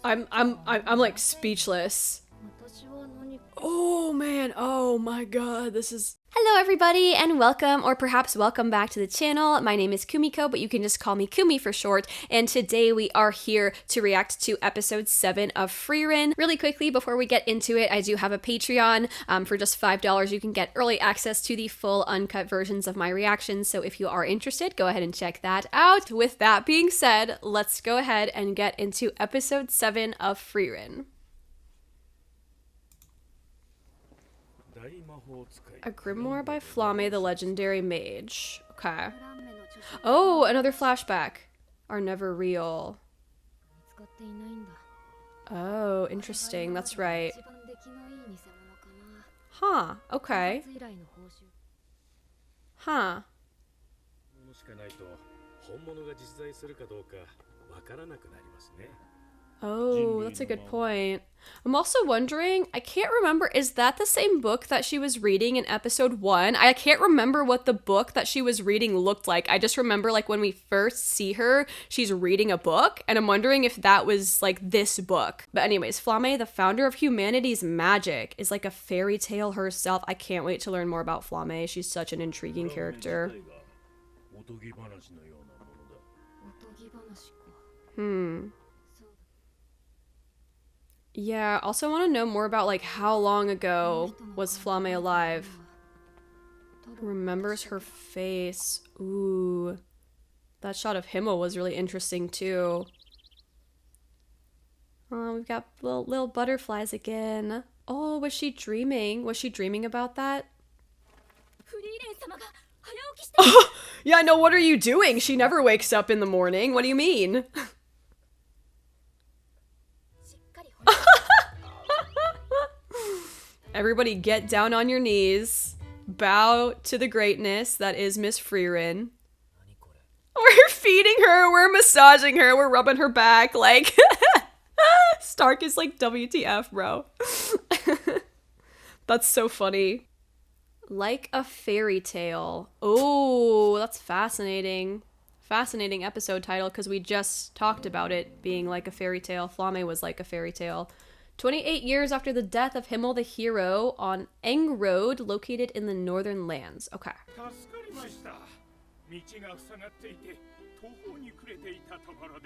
I'm like speechless. Oh man, oh my god, this is... Hello everybody and welcome, or perhaps welcome back to the channel. My name is Kumiko, but you can just call me Kumi for short, and today we are here to react to episode 7 of Frieren. Really quickly, before we get into it, I do have a Patreon. For just $5 you can get early access to the full uncut versions of my reactions, so if you are interested, go ahead and check that out. With that being said, let's go ahead and get into episode 7 of Frieren. A grimoire by Flame, the legendary mage. Okay. Oh, another flashback. Are never real. Oh, interesting. That's right. Huh. Okay. Huh. Oh, that's a good point. I'm also wondering, I can't remember, is that the same book that she was reading in episode 1? I can't remember what the book that she was reading looked like. I just remember like when we first see her, she's reading a book, and I'm wondering if that was like this book. But anyways, Flame, the founder of humanity's magic, is like a fairy tale herself. I can't wait to learn more about Flame. She's such an intriguing character. Yeah, also want to know more about like how long ago was Flame alive? Remembers her face. Ooh. That shot of Himmel was really interesting too. Oh, we've got little butterflies again. Oh, was she dreaming? Was she dreaming about that? Oh, yeah, no, what are you doing? She never wakes up in the morning. What do you mean? Everybody get down on your knees. Bow to the greatness that is Miss Frieren. We're feeding her, we're massaging her, we're rubbing her back, like... Stark is like, WTF, bro. That's so funny. Like a fairy tale. Oh, that's fascinating. Fascinating episode title, because we just talked about it being like a fairy tale. Flame was like a fairy tale. 28 years after the death of Himmel the hero on Eng Road, located in the Northern Lands. Okay.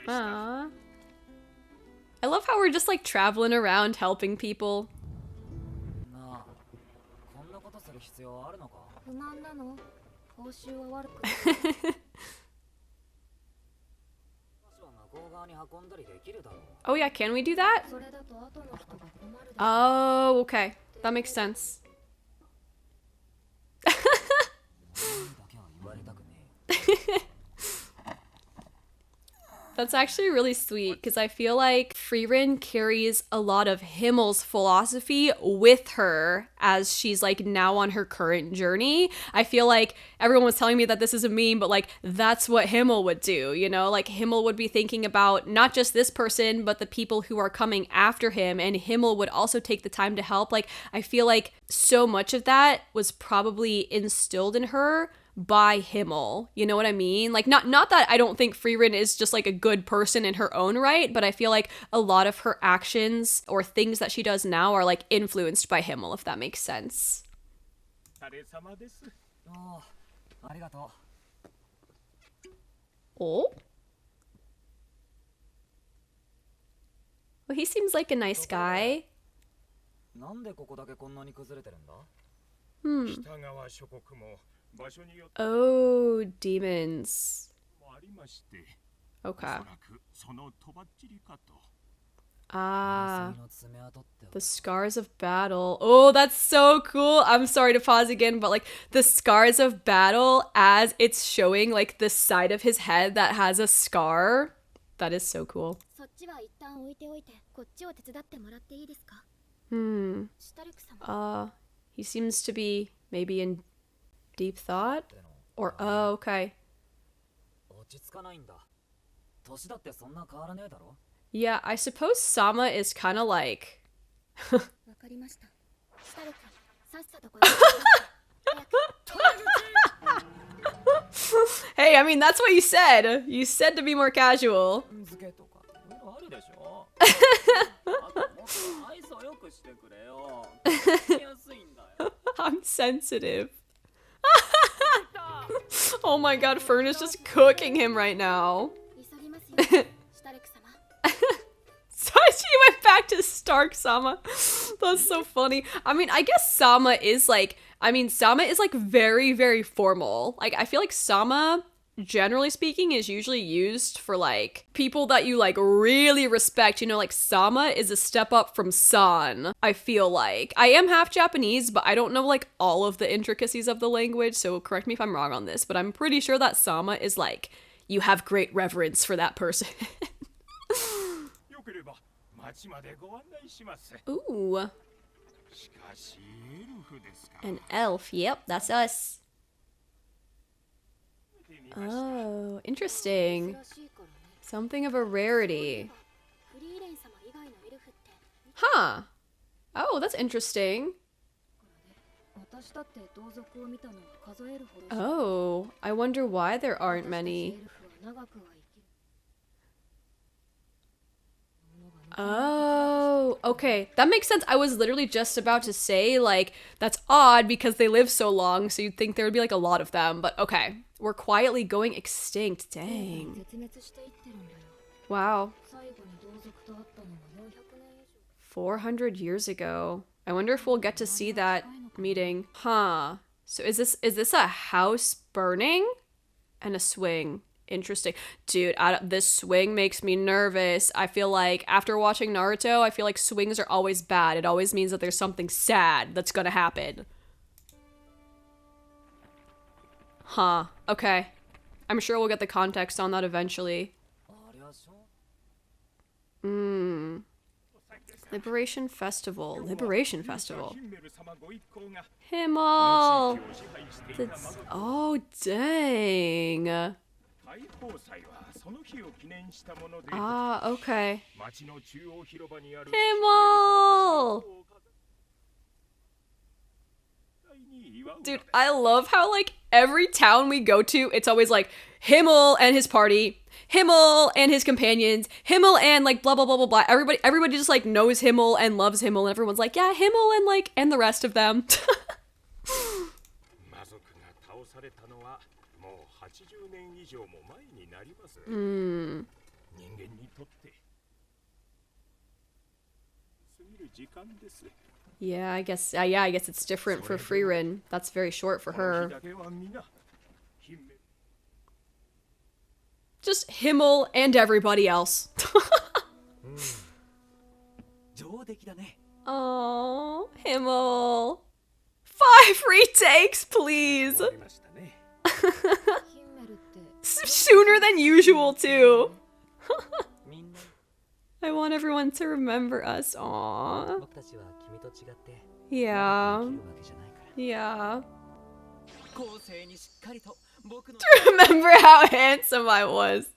Aww. I love how we're just like traveling around helping people. Oh yeah, can we do that? Oh, okay. That makes sense. That's actually really sweet, because I feel like Frieren carries a lot of Himmel's philosophy with her as she's like now on her current journey. I feel like everyone was telling me that this is a meme, but like that's what Himmel would do, you know? Like Himmel would be thinking about not just this person, but the people who are coming after him, and Himmel would also take the time to help. Like I feel like so much of that was probably instilled in her by Himmel, you know what I mean? Like not that I don't think Frieren is just like a good person in her own right, but I feel like a lot of her actions or things that she does now are like influenced by Himmel, if that makes sense. Oh? Well, he seems like a nice guy. Oh, demons. Okay. Ah, the scars of battle. Oh, that's so cool. I'm sorry to pause again, but like the scars of battle as it's showing like the side of his head that has a scar. That is so cool. He seems to be maybe in deep thought? Or, oh, okay. Yeah, I suppose Sama is kind of like... Hey, I mean, that's what you said. You said to be more casual. I'm sensitive. Oh my god, Fern is just cooking him right now. So she went back to Stark-sama. That's so funny. I mean, I guess Sama is like very, very formal. Like, I feel like Sama, generally speaking, is usually used for like people that you like really respect. You know, like Sama is a step up from San, I feel like. I am half Japanese, but I don't know like all of the intricacies of the language, so correct me if I'm wrong on this, but I'm pretty sure that Sama is like, you have great reverence for that person. Ooh. An elf. Yep, that's us. Oh, interesting. Something of a rarity. Huh. Oh, that's interesting. Oh, I wonder why there aren't many. Oh, okay. That makes sense. I was literally just about to say, like, that's odd because they live so long, so you'd think there would be, like, a lot of them. But okay. We're quietly going extinct. Dang. Wow. 400 years ago. I wonder if we'll get to see that meeting. Huh. So is this a house burning? And a swing. Interesting. Dude, this swing makes me nervous. I feel like after watching Naruto, I feel like swings are always bad. It always means that there's something sad that's gonna happen. Huh. Okay. I'm sure we'll get the context on that eventually. Liberation Festival. Liberation Festival. Himmel! Oh, dang. Ah, okay. Himmel! Dude, I love how, like, every town we go to, it's always like, Himmel and his party, Himmel and his companions, Himmel and, like, blah, blah, blah, blah, blah. Everybody just, like, knows Himmel and loves Himmel, and everyone's like, yeah, Himmel and, like, and the rest of them. Yeah, I guess it's different for Frieren. That's very short for her. Just Himmel and everybody else. Oh, Himmel. 5 retakes, please. Sooner than usual, too. I want everyone to remember us. Aww. Yeah. Yeah. To remember how handsome I was.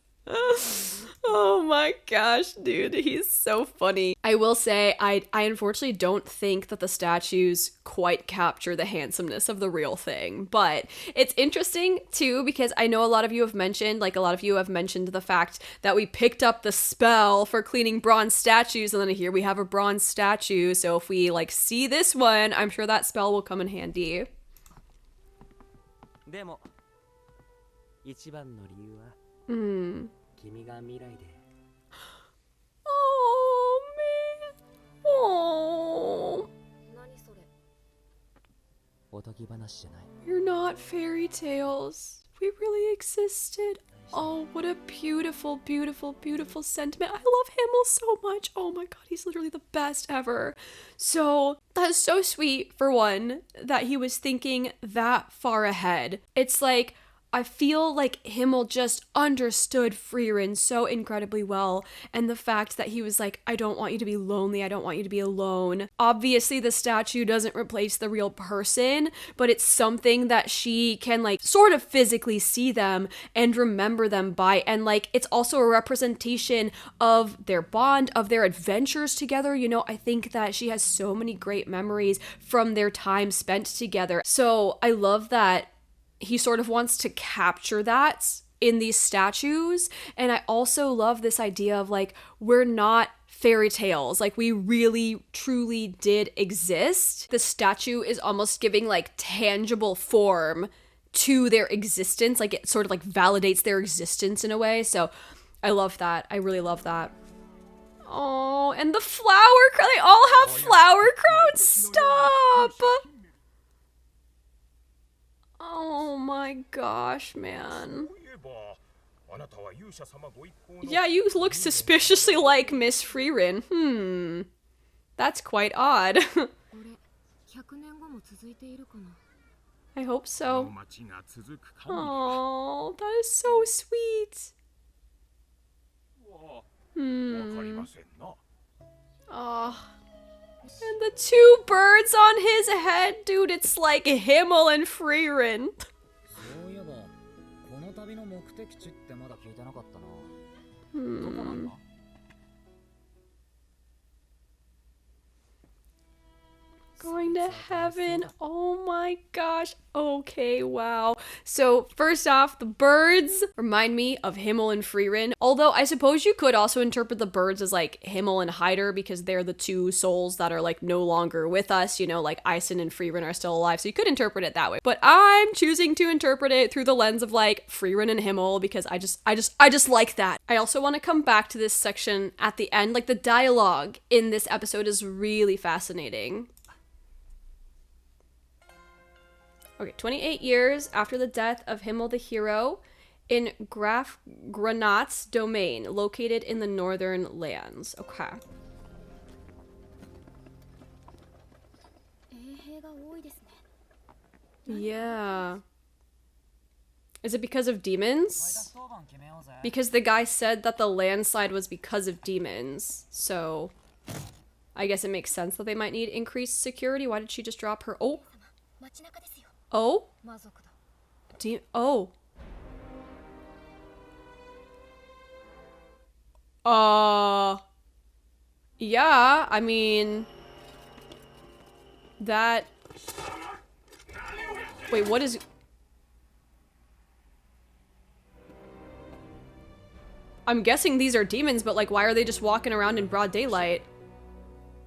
Oh my gosh, dude, he's so funny. I will say, I unfortunately don't think that the statues quite capture the handsomeness of the real thing, but it's interesting too because I know a lot of you have mentioned the fact that we picked up the spell for cleaning bronze statues, and then here we have a bronze statue, so if we like see this one, I'm sure that spell will come in handy. Oh man. Oh. You're not fairy tales. We really existed. Oh, what a beautiful, beautiful, beautiful sentiment. I love Himmel so much. Oh my god, he's literally the best ever. So, that's so sweet, for one, that he was thinking that far ahead. It's like, I feel like Himmel just understood Frieren so incredibly well, and the fact that he was like, I don't want you to be lonely, I don't want you to be alone. Obviously, the statue doesn't replace the real person, but it's something that she can like sort of physically see them and remember them by, and like it's also a representation of their bond, of their adventures together. You know, I think that she has so many great memories from their time spent together. So I love that he sort of wants to capture that in these statues. And I also love this idea of like, we're not fairy tales. Like, we really truly did exist. The statue is almost giving like tangible form to their existence. Like, it sort of like validates their existence in a way. So I love that. I really love that. Oh, and the flower crown. They all have flower crowns. Stop. Oh my gosh, man. Yeah, you look suspiciously like Miss Frieren. That's quite odd. I hope so. Oh, that is so sweet. Oh. And the two birds on his head, dude, it's like Himmel and Frieren. Going to heaven. Oh my gosh. Okay, wow. So first off, the birds remind me of Himmel and Frieren. Although I suppose you could also interpret the birds as like Himmel and Heider, because they're the two souls that are like no longer with us. You know, like Eisen and Frieren are still alive. So you could interpret it that way. But I'm choosing to interpret it through the lens of like Frieren and Himmel, because I just like that. I also want to come back to this section at the end. Like, the dialogue in this episode is really fascinating. Okay, 28 years after the death of Himmel the hero in Graf Granat's domain, located in the northern lands. Okay. Yeah. Is it because of demons? Because the guy said that the landslide was because of demons, so I guess it makes sense that they might need increased security. Why did she just drop her? Oh. Oh? Oh. Yeah, I mean... That... Wait, what is... I'm guessing these are demons, but like, why are they just walking around in broad daylight?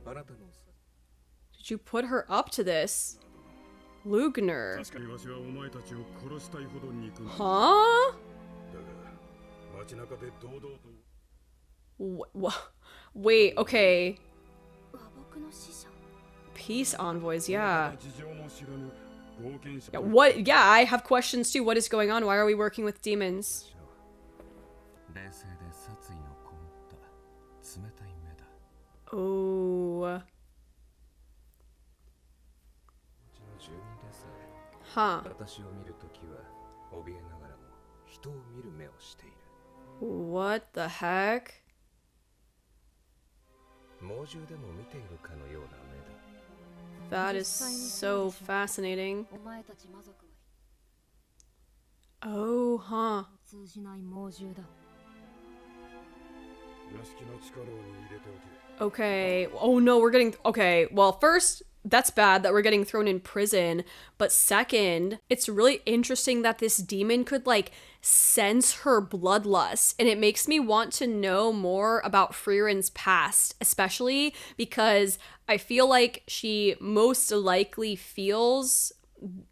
Did you put her up to this? Lugner. Huh? Wait, okay. Peace envoys, yeah. What? Yeah, I have questions too. What is going on? Why are we working with demons? Oh. Huh. What the heck? That is so fascinating. Oh, huh. Okay. Oh no, we're getting... Okay, well, first, that's bad that we're getting thrown in prison. But second, it's really interesting that this demon could, like, sense her bloodlust. And it makes me want to know more about Frieren's past, especially because I feel like she most likely feels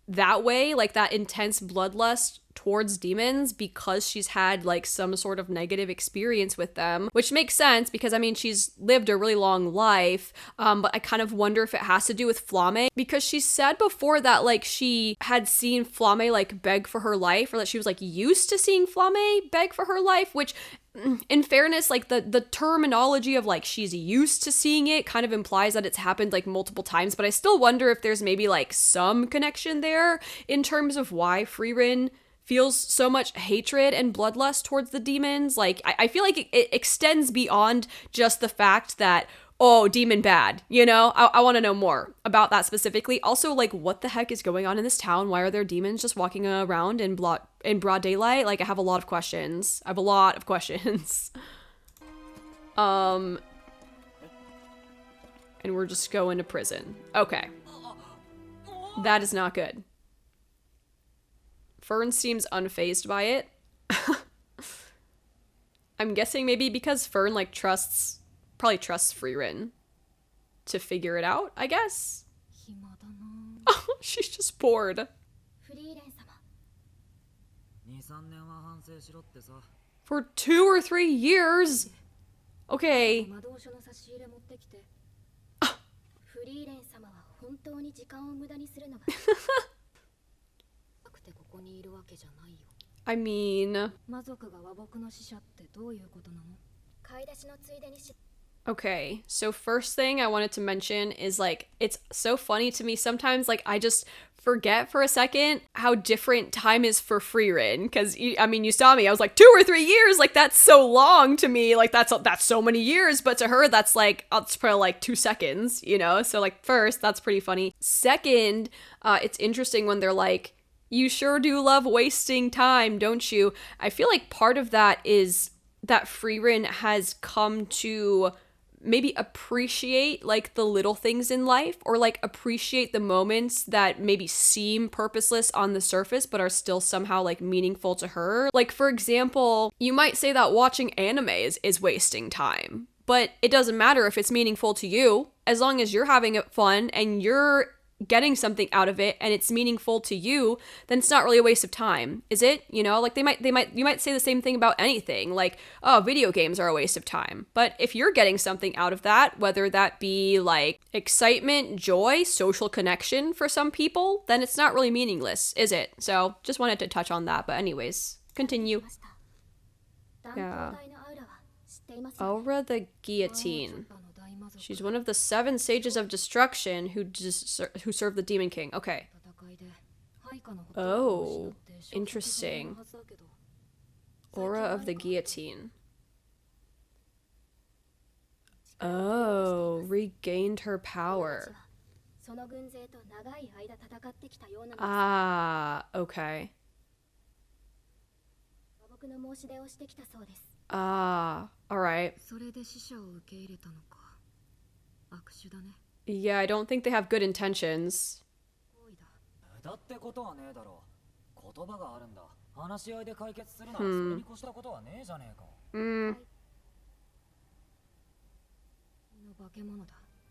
that way, like that intense bloodlust towards demons, because she's had like some sort of negative experience with them, which makes sense because I mean she's lived a really long life, but I kind of wonder if it has to do with Flamme, because she said before that like she had seen Flamme like beg for her life, or that she was like used to seeing Flamme beg for her life, which in fairness, like the terminology of like she's used to seeing it kind of implies that it's happened like multiple times, but I still wonder if there's maybe like some connection there in terms of why Frieren feels so much hatred and bloodlust towards the demons. Like, I feel like it extends beyond just the fact that, oh, demon bad, you know? I want to know more about that specifically. Also, like, what the heck is going on in this town? Why are there demons just walking around in broad daylight? Like, I have a lot of questions. And we're just going to prison. Okay. That is not good. Fern seems unfazed by it. I'm guessing maybe because Fern like probably trusts Frieren to figure it out, I guess. Oh, she's just bored. For 2 or 3 years? Okay. I mean... Okay, so first thing I wanted to mention is like, it's so funny to me sometimes, like I just forget for a second how different time is for Frieren, because I mean, you saw me, I was like 2 or 3 years, like that's so long to me, like that's so many years, but to her that's like, it's probably like 2 seconds, you know? So like first, that's pretty funny. Second, it's interesting when they're like, you sure do love wasting time, don't you? I feel like part of that is that Frieren has come to maybe appreciate like the little things in life, or like appreciate the moments that maybe seem purposeless on the surface but are still somehow like meaningful to her. Like for example, you might say that watching anime is wasting time, but it doesn't matter if it's meaningful to you, as long as you're having it fun and you're getting something out of it and it's meaningful to you, then it's not really a waste of time, is it? You know, like you might say the same thing about anything, like, oh, video games are a waste of time. But if you're getting something out of that, whether that be like excitement, joy, social connection for some people, then it's not really meaningless, is it? So just wanted to touch on that. But anyways, continue. Yeah. Aura the Guillotine. She's one of the 7 sages of destruction who serve the Demon King. Okay. Oh, interesting. Aura of the Guillotine. Oh, regained her power. Ah, okay. Ah, alright. Yeah, I don't think they have good intentions.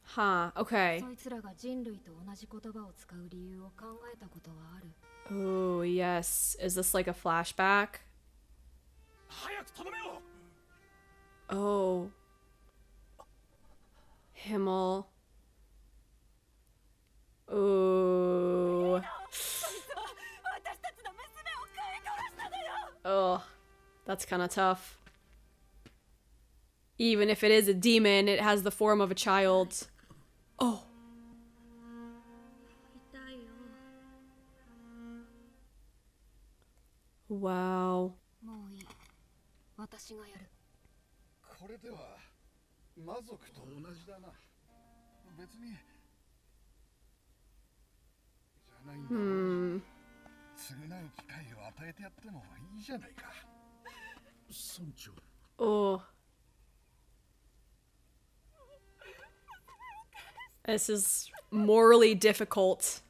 Huh, okay. Oh, yes. Is this like a flashback? Oh. Himmel. Oh. Oh, that's kind of tough. Even if it is a demon, it has the form of a child. Oh. Wow. Oh. This is morally difficult.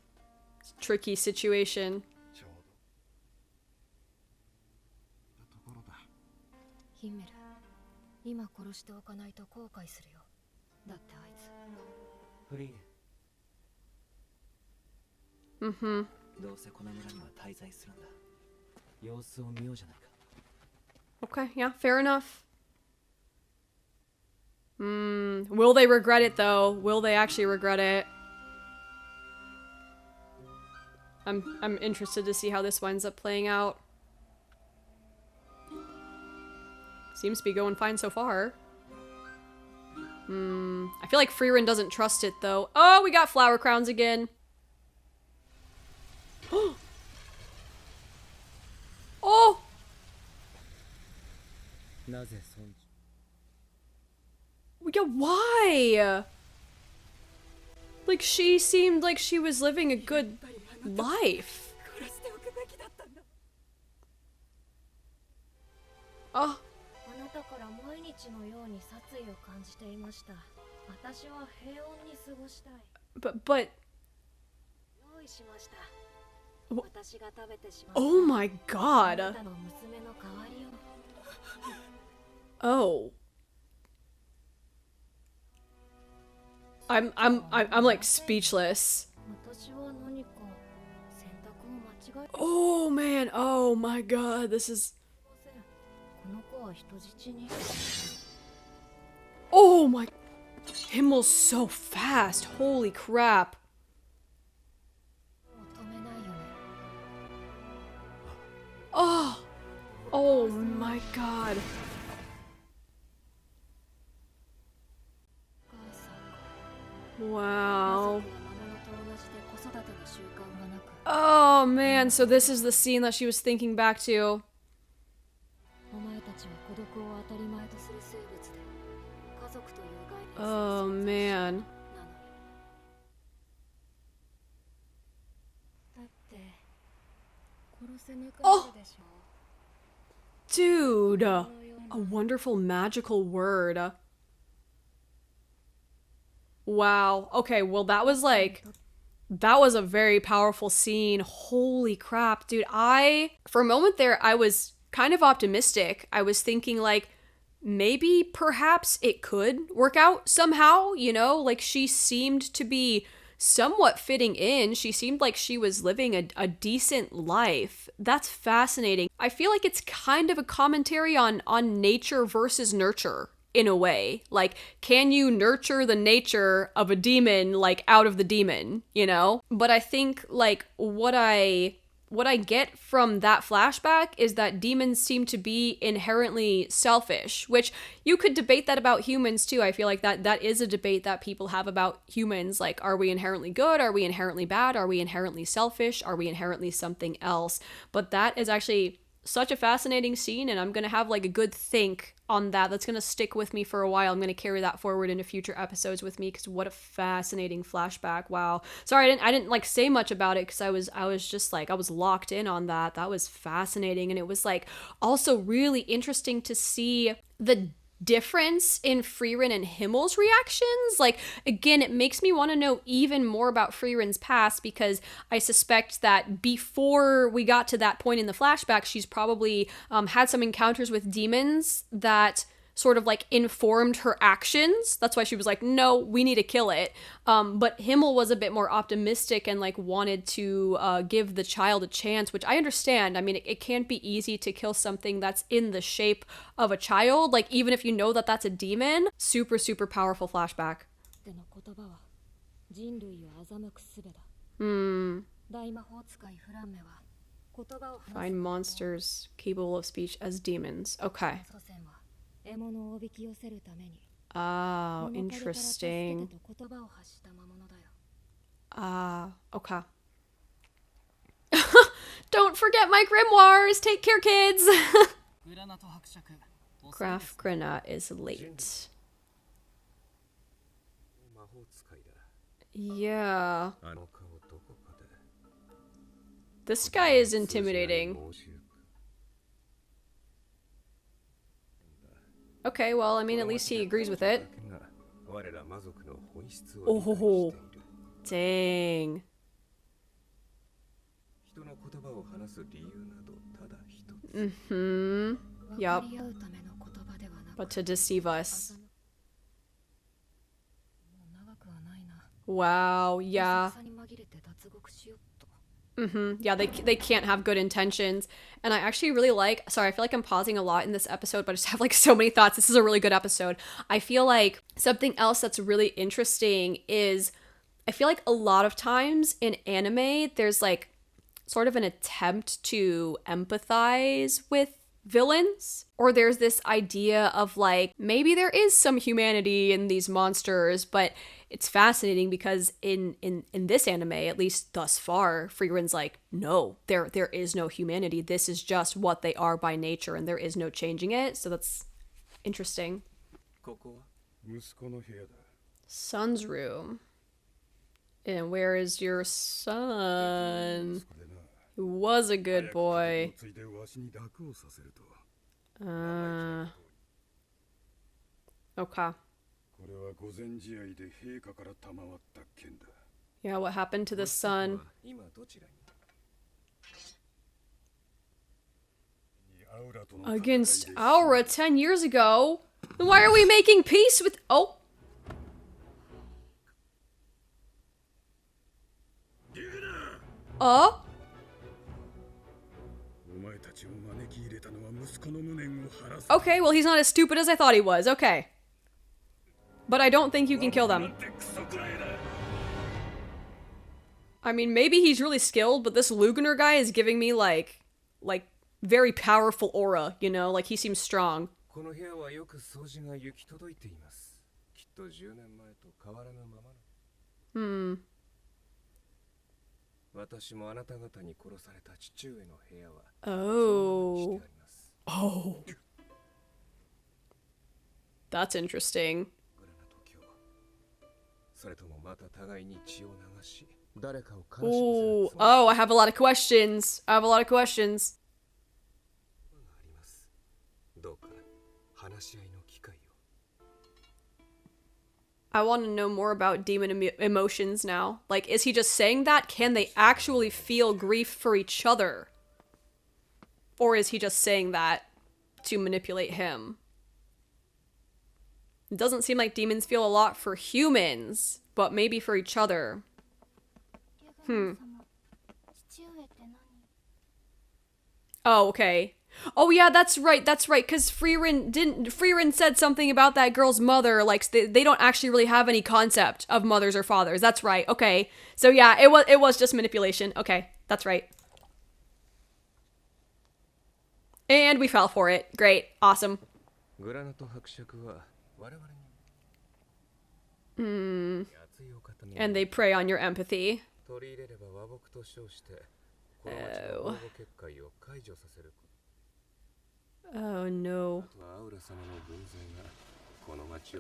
Tricky situation. Mm-hmm. Okay, yeah, fair enough. Will they regret it though? Will they actually regret it? I'm interested to see how this winds up playing out. Seems to be going fine so far. I feel like Frieren doesn't trust it though. Oh, we got flower crowns again. Oh! Yeah, why? Like, she seemed like she was living a good life. Oh. But Oh my god. Oh. I'm like speechless. Oh man, oh my god, this is... Oh my... Himmel's so fast, holy crap. Oh, oh my god. Wow. Oh man, so this is the scene that she was thinking back to. Oh man. Oh! Dude! A wonderful magical word. Wow. Okay, well that was a very powerful scene. Holy crap, dude. For a moment there, I was kind of optimistic. I was thinking like, maybe perhaps it could work out somehow, you know? Like she seemed to be somewhat fitting in. She seemed like she was living a decent life. That's fascinating. I feel like it's kind of a commentary on nature versus nurture in a way. Like, can you nurture the nature of a demon, like, out of the demon, you know? But I think, like, what I get from that flashback is that demons seem to be inherently selfish, which you could debate that about humans too. I feel like that is a debate that people have about humans. Like, are we inherently good? Are we inherently bad? Are we inherently selfish? Are we inherently something else? But that is actually such a fascinating scene, and I'm gonna have like a good think on that. That's gonna stick with me for a while. I'm gonna carry that forward into future episodes with me, because what a fascinating flashback. Wow. Sorry, I didn't like say much about it, because I was just like, I was locked in on that. That was fascinating, and it was like also really interesting to see the difference in Frieren and Himmel's reactions. Like, again, it makes me want to know even more about Frieren's past, because I suspect that before we got to that point in the flashback, she's probably had some encounters with demons that sort of like informed her actions. That's why she was like, no, we need to kill it. But Himmel was a bit more optimistic and like wanted to give the child a chance, which I understand. I mean, it can't be easy to kill something that's in the shape of a child. Like, even if you know that that's a demon. Super, super powerful flashback. Find monsters capable of speech as demons. Okay. Oh, interesting. Okay. Don't forget my grimoires! Take care, kids! Graf Grenat is late. Yeah. This guy is intimidating. Okay, well, I mean, at least he agrees with it. Oh, dang. Mm-hmm. Yup. But to deceive us. Wow, yeah. Yeah, they can't have good intentions. And I actually really like, sorry, I feel like I'm pausing a lot in this episode, but I just have like so many thoughts. This is a really good episode. I feel like something else that's really interesting is, I feel like a lot of times in anime, there's like sort of an attempt to empathize with villains, or there's this idea of like, maybe there is some humanity in these monsters, but it's fascinating because in this anime, at least thus far, Frieren's like, no, there is no humanity. This is just what they are by nature, and there is no changing it. So that's interesting. Son's room. And where is your son? Who was a good boy. Okay. Yeah, what happened to the son? Against Aura 10 years ago? Then why are we making peace with- Oh. Okay, well he's not as stupid as I thought he was, okay. But I don't think you can kill them. I mean, maybe he's really skilled, but this Luganer guy is giving me like very powerful aura, you know? Like he seems strong. Hmm. Oh. Oh. That's interesting. Ooh. Oh, I have a lot of questions. I have a lot of questions. I want to know more about demon emotions now. Like, is he just saying that? Can they actually feel grief for each other? Or is he just saying that to manipulate him? It doesn't seem like demons feel a lot for humans, but maybe for each other. Oh, okay. Oh yeah, that's right, because Frieren said something about that girl's mother, like they don't actually really have any concept of mothers or fathers. That's right, okay. So yeah, it was just manipulation. Okay, that's right. And we fell for it. Great, awesome. And they prey on your empathy. Oh. Oh no.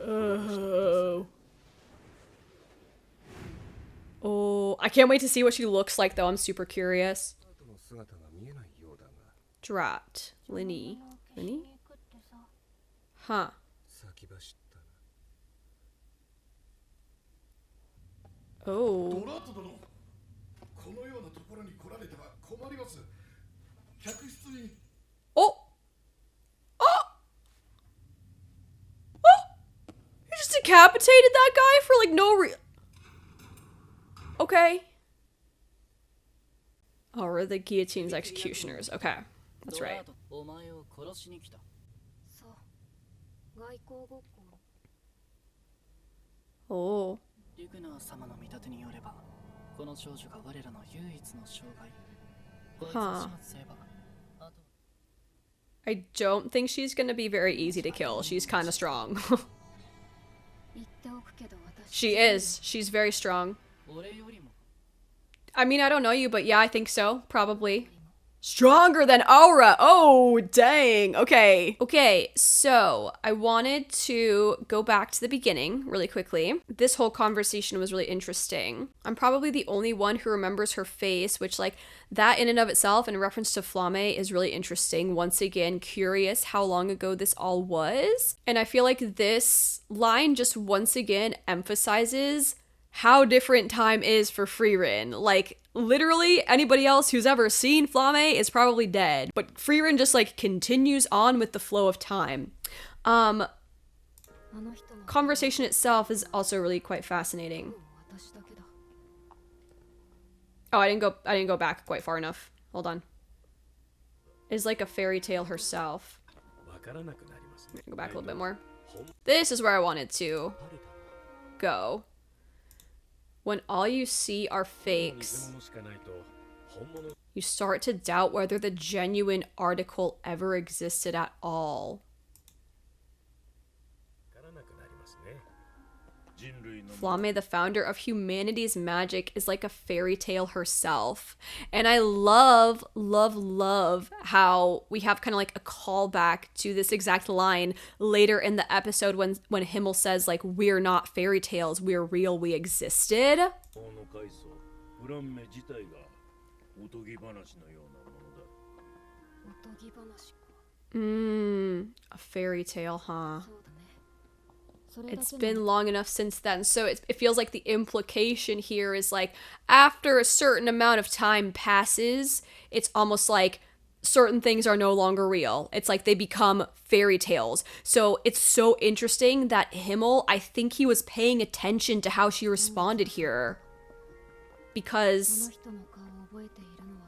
Oh. Oh, I can't wait to see what she looks like though. I'm super curious. Drat. Linny? Huh. Oh. Oh! Oh! Oh! You just decapitated that guy for like no reason. Okay. Oh, we're the guillotine's executioners. Okay. That's right. Oh. Huh. I don't think she's gonna be very easy to kill. She's kind of strong. She is. She's very strong. I mean, I don't know you, but yeah, I think so. Probably. Stronger than Aura. Oh, dang. Okay. Okay, so I wanted to go back to the beginning really quickly. This whole conversation was really interesting. I'm probably the only one who remembers her face, which like that in and of itself in reference to Flamme is really interesting. Once again, curious how long ago this all was. And I feel like this line just once again emphasizes how different time is for Frieren. Like, literally, anybody else who's ever seen Flamme is probably dead. But Frieren just, like, continues on with the flow of time. Conversation itself is also really quite fascinating. Oh, I didn't go back quite far enough. Hold on. Is like a fairy tale herself. Go back a little bit more. This is where I wanted to go. When all you see are fakes, you start to doubt whether the genuine article ever existed at all. Flamme, the founder of humanity's magic, is like a fairy tale herself. And I love, love, love how we have kind of like a callback to this exact line later in the episode when Himmel says, like, we're not fairy tales, we're real, we existed. A fairy tale, huh? It's been long enough since then, so it feels like the implication here is like after a certain amount of time passes, it's almost like certain things are no longer real. It's like they become fairy tales. So it's so interesting that Himmel, I think he was paying attention to how she responded here. Because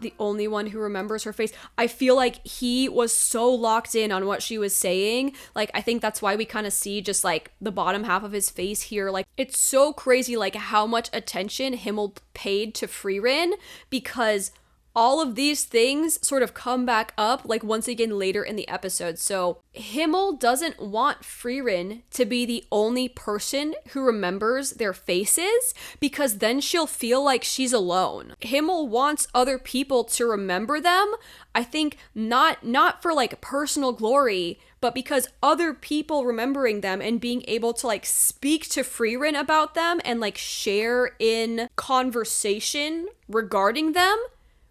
the only one who remembers her face. I feel like he was so locked in on what she was saying. Like, I think that's why we kind of see just like the bottom half of his face here. Like, it's so crazy, like how much attention Himmel paid to Frieren, because all of these things sort of come back up like once again later in the episode. So Himmel doesn't want Frieren to be the only person who remembers their faces, because then she'll feel like she's alone. Himmel wants other people to remember them, I think not for like personal glory, but because other people remembering them and being able to like speak to Frieren about them and like share in conversation regarding them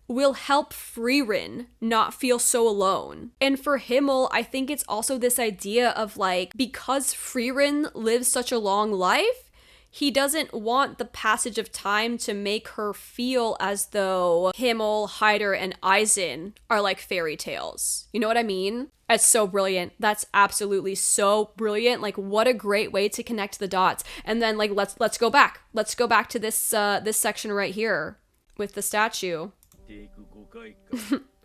will help Frieren not feel so alone. And for Himmel, I think it's also this idea of like, because Frieren lives such a long life, he doesn't want the passage of time to make her feel as though Himmel, Heider, and Eisen are like fairy tales. You know what I mean? It's so brilliant. That's absolutely so brilliant. Like, what a great way to connect the dots. And then like, let's go back. Let's go back to this this section right here with the statue.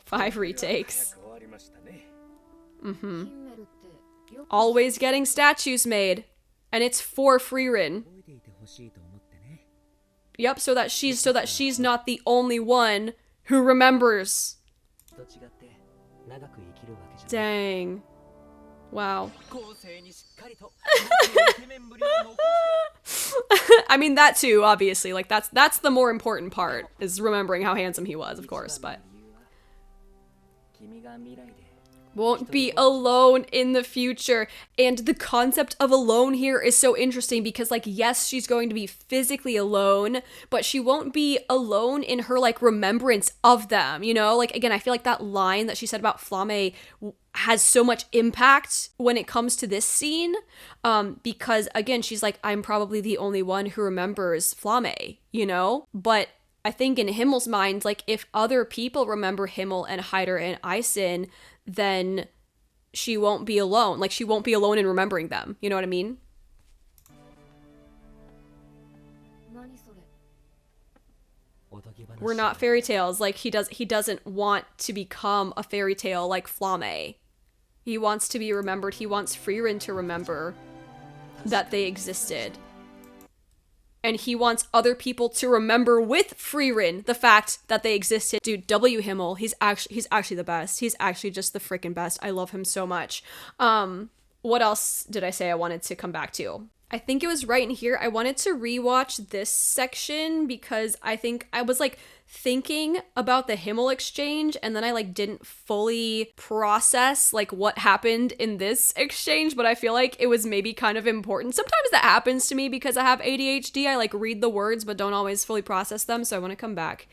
5 retakes. Always getting statues made. And it's for Frieren. Yep, so that she's not the only one who remembers. Dang. Wow. I mean, that too, obviously. Like, that's the more important part, is remembering how handsome he was, of course, but won't be alone in the future. And the concept of alone here is so interesting because, like, yes, she's going to be physically alone, but she won't be alone in her, like, remembrance of them, you know? Like, again, I feel like that line that she said about Flamme has so much impact when it comes to this scene, because, again, she's like, I'm probably the only one who remembers Flamme, you know? But I think in Himmel's mind, like, if other people remember Himmel and Heider and Eisen, then she won't be alone. Like, she won't be alone in remembering them. You know what I mean? We're not fairy tales. Like, he doesn't want to become a fairy tale like Flamme. He wants to be remembered. He wants Frieren to remember that they existed. And he wants other people to remember with Frieren the fact that they existed. Dude, W. Himmel, he's actually the best. He's actually just the freaking best. I love him so much. What else did I say I wanted to come back to? I think it was right in here. I wanted to rewatch this section because I think I was like thinking about the Himmel exchange, and then I like didn't fully process like what happened in this exchange, but I feel like it was maybe kind of important. Sometimes that happens to me because I have ADHD. I like read the words but don't always fully process them, so I want to come back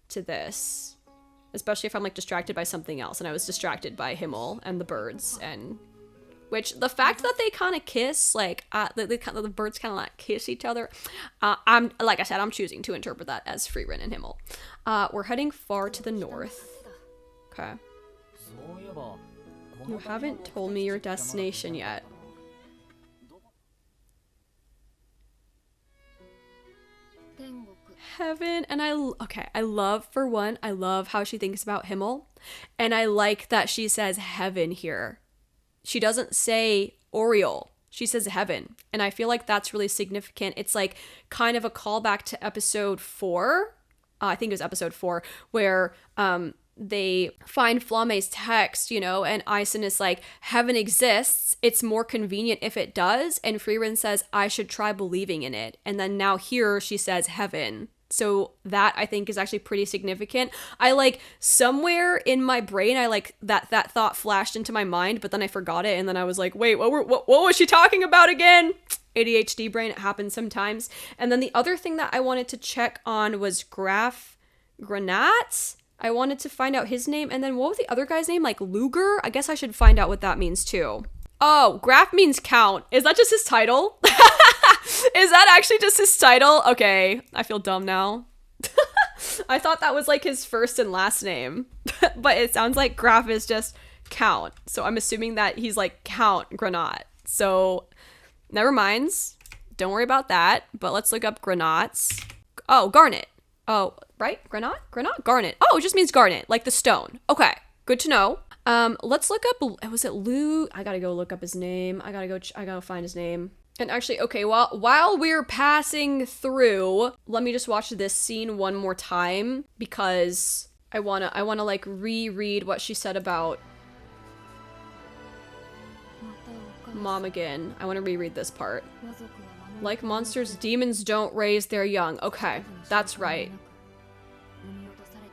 to this, especially if I'm like distracted by something else, and I was distracted by Himmel and the birds, and which the fact that they kind of kiss, like the birds kind of like kiss each other, I'm like I said, I'm choosing to interpret that as Frieren and Himmel. We're heading far to the north. Okay. You haven't told me your destination yet. Heaven. And I love, for one, I love how she thinks about Himmel, and I like that she says heaven here. She doesn't say Oriole. She says heaven. And I feel like that's really significant. It's like kind of a callback to episode 4. I think it was episode 4, where they find Flamme's text, you know, and Eisen is like, heaven exists. It's more convenient if it does. And Frieren says, I should try believing in it. And then now here she says heaven. So that I think is actually pretty significant. I like somewhere in my brain, I like that thought flashed into my mind, but then I forgot it. And then I was like, wait, what was she talking about again? ADHD brain, it happens sometimes. And then the other thing that I wanted to check on was Graf Granat. I wanted to find out his name. And then what was the other guy's name? Like Luger? I guess I should find out what that means too. Oh, Graf means count. Is that just his title? Is that actually just his title? Okay, I feel dumb now. I thought that was like his first and last name, but it sounds like Graf is just Count. So I'm assuming that he's like Count Granat. So never mind. Don't worry about that. But let's look up Granats. Oh, Garnet. Oh, right? Granat? Granat? Garnet. Oh, it just means garnet, like the stone. Okay, good to know. Let's look up, was it Lou? I gotta go look up his name. I gotta find his name. And actually, okay, while we're passing through, let me just watch this scene one more time because I wanna like reread what she said about Mom again. I wanna reread this part. Like monsters, demons don't raise their young. Okay, that's right.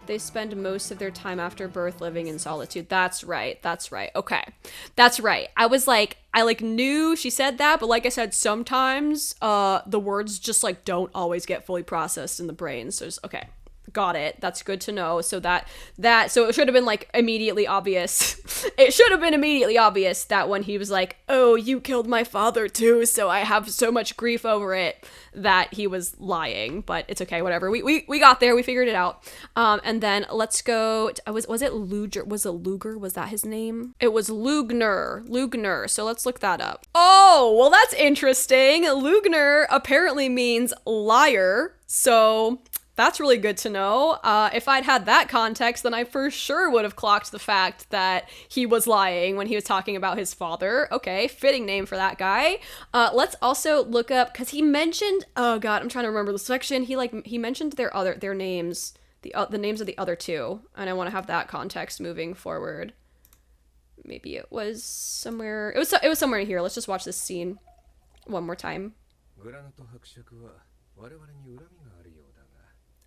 They spend most of their time after birth living in solitude. That's right. That's right. Okay. That's right. I was like, I like knew she said that, but like I said, sometimes the words just like don't always get fully processed in the brain. So just, okay. Got it. That's good to know. So so it should have been like immediately obvious. It should have been immediately obvious that when he was like, oh, you killed my father too, so I have so much grief over it, that he was lying. But it's okay, whatever. We got there, we figured it out. And then let's go, was it Luger? Was it Luger? Was that his name? It was Lugner. So let's look that up. Oh, well that's interesting. Lugner apparently means liar. So that's really good to know. If I'd had that context, then I for sure would have clocked the fact that he was lying when he was talking about his father. Okay, fitting name for that guy. Let's also look up, because he mentioned, oh god, I'm trying to remember the section. He mentioned their names, the names of the other two, and I want to have that context moving forward. Maybe it was somewhere. It was somewhere in here. Let's just watch this scene one more time.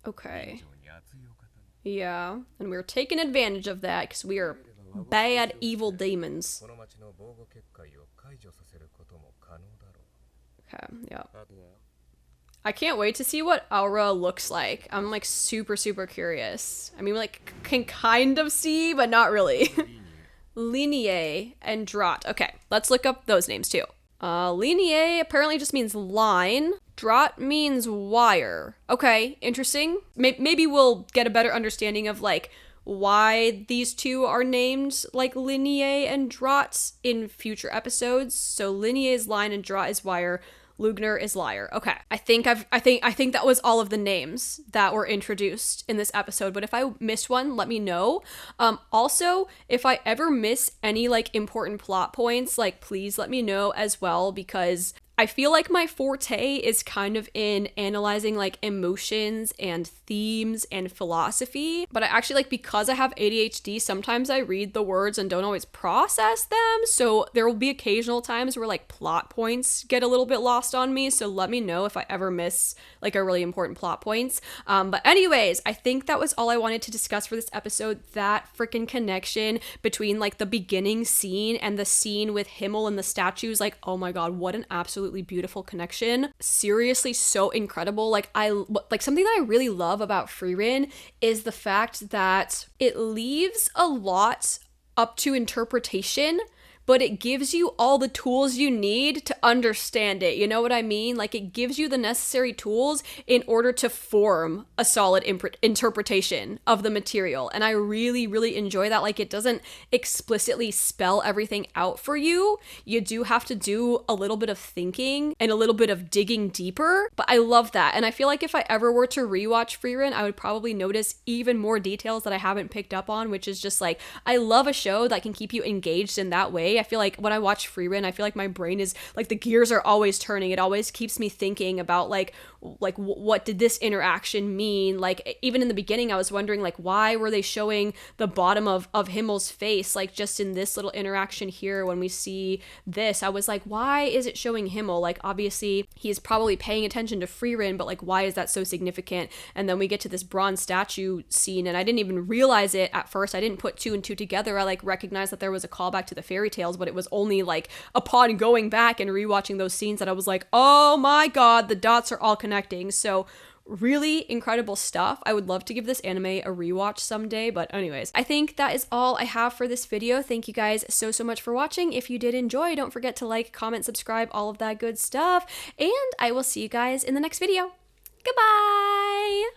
Okay. Yeah, and we're taking advantage of that because we are bad, evil demons. Okay, yeah. I can't wait to see what Aura looks like. I'm like super, super curious. I mean, like, can kind of see, but not really. Linie and Drot. Okay, let's look up those names too. Linie apparently just means line. Drot means wire. Okay, interesting. Maybe we'll get a better understanding of like why these two are named like Linie and Drot in future episodes. So Linie is line and Drot is wire. Lugner is liar. Okay. I think that was all of the names that were introduced in this episode, but if I missed one, let me know. Also, if I ever miss any like important plot points, like please let me know as well, because I feel like my forte is kind of in analyzing like emotions and themes and philosophy, but I actually like, because I have ADHD, sometimes I read the words and don't always process them. So there will be occasional times where like plot points get a little bit lost on me. So let me know if I ever miss like a really important plot points. But anyways, I think that was all I wanted to discuss for this episode. That freaking connection between like the beginning scene and the scene with Himmel and the statues. Like, oh my God, what an absolutely beautiful connection. Seriously, so incredible. Like something that I really love about Frieren is the fact that it leaves a lot up to interpretation, but it gives you all the tools you need to understand it. You know what I mean? Like it gives you the necessary tools in order to form a solid interpretation of the material. And I really, really enjoy that. Like it doesn't explicitly spell everything out for you. You do have to do a little bit of thinking and a little bit of digging deeper, but I love that. And I feel like if I ever were to rewatch Frieren, I would probably notice even more details that I haven't picked up on, which is just like, I love a show that can keep you engaged in that way. I feel like when I watch Frieren, I feel like my brain is like, the gears are always turning. It always keeps me thinking about like what did this interaction mean? Like even in the beginning, I was wondering like, why were they showing the bottom of Himmel's face? Like just in this little interaction here, when we see this, I was like, why is it showing Himmel? Like obviously he's probably paying attention to Frieren, but like, why is that so significant? And then we get to this bronze statue scene and I didn't even realize it at first. I didn't put two and two together. I like recognized that there was a callback to the fairy tales, but it was only like upon going back and rewatching those scenes that I was like, oh my God, the dots are all connecting. So really incredible stuff. I would love to give this anime a rewatch someday, but anyways, I think that is all I have for this video. Thank you guys so much for watching. If you did enjoy, don't forget to like, comment, subscribe, all of that good stuff, and I will see you guys in the next video. Goodbye!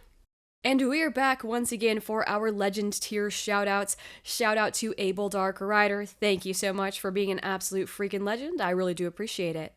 And we're back once again for our Legend tier shoutouts. Shout out to Abel Dark Rider. Thank you so much for being an absolute freaking legend. I really do appreciate it.